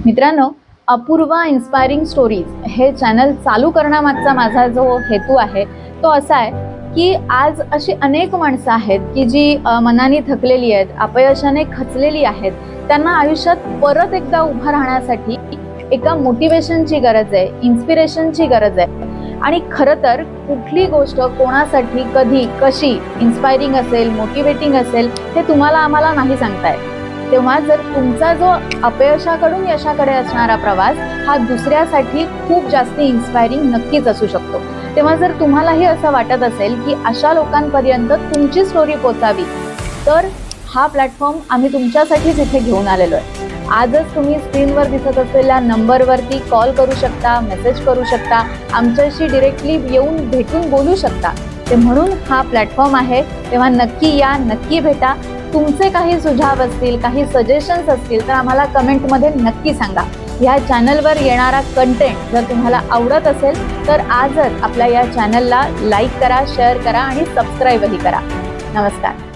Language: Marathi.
मित्रांनो, अपूर्वा इन्स्पायरिंग स्टोरीज हे चॅनल चालू करण्यामागचा माझा जो हेतू आहे तो असा आहे की आज अशी अनेक माणसं आहेत की जी मनाने थकलेली आहेत, अपयशाने खचलेली आहेत. त्यांना आयुष्यात परत एकदा उभं राहण्यासाठी एका मोटिवेशनची गरज आहे, इन्स्पिरेशनची गरज आहे. आणि खरं तर कुठली गोष्ट कोणासाठी कधी कशी इन्स्पायरिंग असेल, मोटिवेटिंग असेल हे तुम्हाला आम्हाला नाही सांगता येत. तेव्हा जर तुमचा जो अपयशाकडून यशाकडे असणारा प्रवास हा दुसऱ्यासाठी खूप जास्त इन्स्पायरिंग नक्कीच असू शकतो. तेव्हा जर तुम्हालाही असं वाटत असेल की अशा लोकांपर्यंत तुमची स्टोरी पोचावी, तर हा प्लॅटफॉर्म आम्ही तुमच्यासाठीच इथे घेऊन आलेलो आहे. आजच तुम्ही स्क्रीनवर दिसत असलेल्या नंबरवरती कॉल करू शकता, मेसेज करू शकता, आमच्याशी डिरेक्टली येऊन भेटून बोलू शकता. ते म्हणून हा प्लॅटफॉर्म आहे. तेव्हा नक्की या, नक्की भेटा. तुमचे काही सुझाव असतील, काही सजेशन्स असतील तर आम्हाला कमेंटमध्ये नक्की सांगा. या चॅनलवर येणारा कंटेंट जर तुम्हाला आवडत असेल तर आजच आपल्या या चॅनलला लाईक करा, शेअर करा आणि सबस्क्राईबही करा. नमस्कार.